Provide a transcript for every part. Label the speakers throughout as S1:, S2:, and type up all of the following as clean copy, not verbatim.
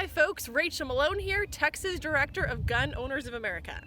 S1: Hi folks, Rachel Malone here, Texas Director of Gun Owners of America.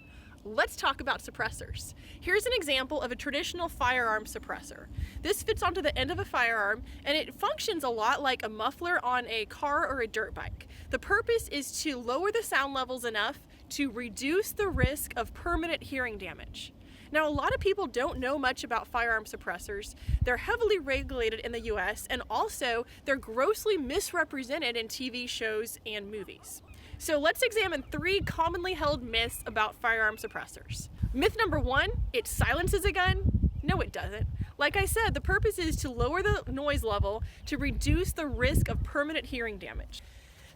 S1: Let's talk about suppressors. Here's an example of a traditional firearm suppressor. This fits onto the end of a firearm and it functions a lot like a muffler on a car or a dirt bike. The purpose is to lower the sound levels enough to reduce the risk of permanent hearing damage. Now, a lot of people don't know much about firearm suppressors. They're heavily regulated in the US, and also they're grossly misrepresented in TV shows and movies. So let's examine 3 commonly held myths about firearm suppressors. Myth number 1, it silences a gun. No, it doesn't. Like I said, the purpose is to lower the noise level to reduce the risk of permanent hearing damage.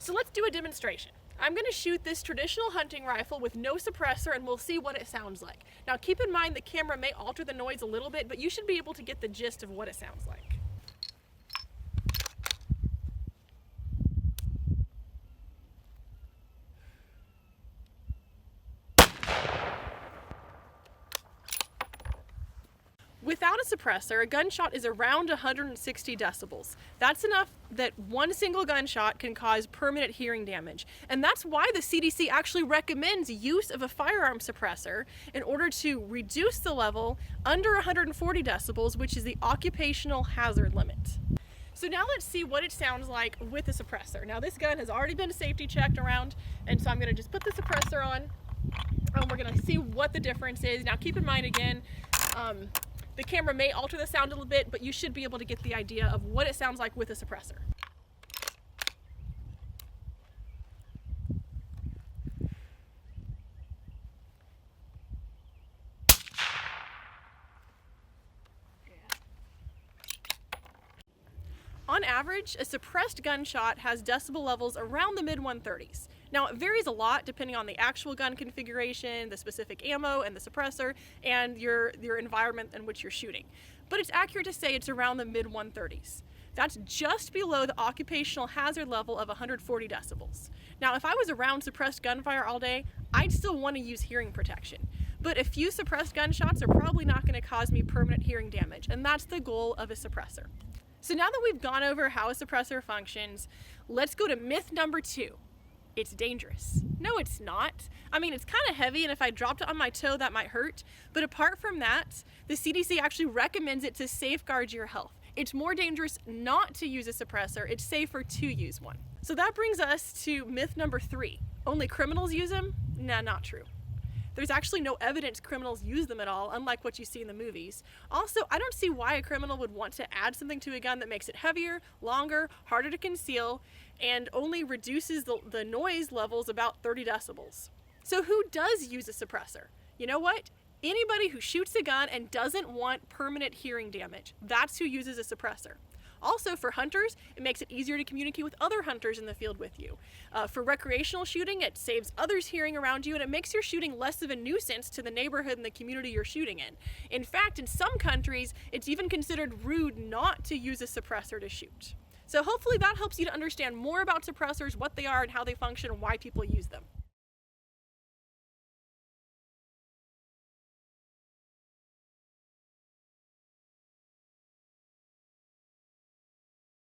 S1: So let's do a demonstration. I'm going to shoot this traditional hunting rifle with no suppressor and we'll see what it sounds like. Now keep in mind the camera may alter the noise a little bit, but you should be able to get the gist of what it sounds like. Without a suppressor, a gunshot is around 160 decibels. That's enough that one single gunshot can cause permanent hearing damage. And that's why the CDC actually recommends use of a firearm suppressor in order to reduce the level under 140 decibels, which is the occupational hazard limit. So now let's see what it sounds like with a suppressor. Now this gun has already been safety checked around, and so I'm gonna just put the suppressor on and we're gonna see what the difference is. Now keep in mind again, the camera may alter the sound a little bit, but you should be able to get the idea of what it sounds like with a suppressor. On average, a suppressed gunshot has decibel levels around the mid-130s. Now, it varies a lot depending on the actual gun configuration, the specific ammo and the suppressor, and your environment in which you're shooting. But it's accurate to say it's around the mid-130s. That's just below the occupational hazard level of 140 decibels. Now, if I was around suppressed gunfire all day, I'd still want to use hearing protection. But a few suppressed gunshots are probably not going to cause me permanent hearing damage, and that's the goal of a suppressor. So now that we've gone over how a suppressor functions, let's go to myth number 2. It's dangerous. No, it's not. I mean, it's kind of heavy, and if I dropped it on my toe, that might hurt. But apart from that, the CDC actually recommends it to safeguard your health. It's more dangerous not to use a suppressor. It's safer to use one. So that brings us to myth number 3. Only criminals use them? Nah, not true. There's actually no evidence criminals use them at all, unlike what you see in the movies. Also, I don't see why a criminal would want to add something to a gun that makes it heavier, longer, harder to conceal, and only reduces the noise levels about 30 decibels. So who does use a suppressor? You know what? Anybody who shoots a gun and doesn't want permanent hearing damage. That's who uses a suppressor. Also, for hunters, it makes it easier to communicate with other hunters in the field with you. For recreational shooting, it saves others hearing around you, and it makes your shooting less of a nuisance to the neighborhood and the community you're shooting in. In fact, in some countries, it's even considered rude not to use a suppressor to shoot. So hopefully that helps you to understand more about suppressors, what they are and how they function, and why people use them.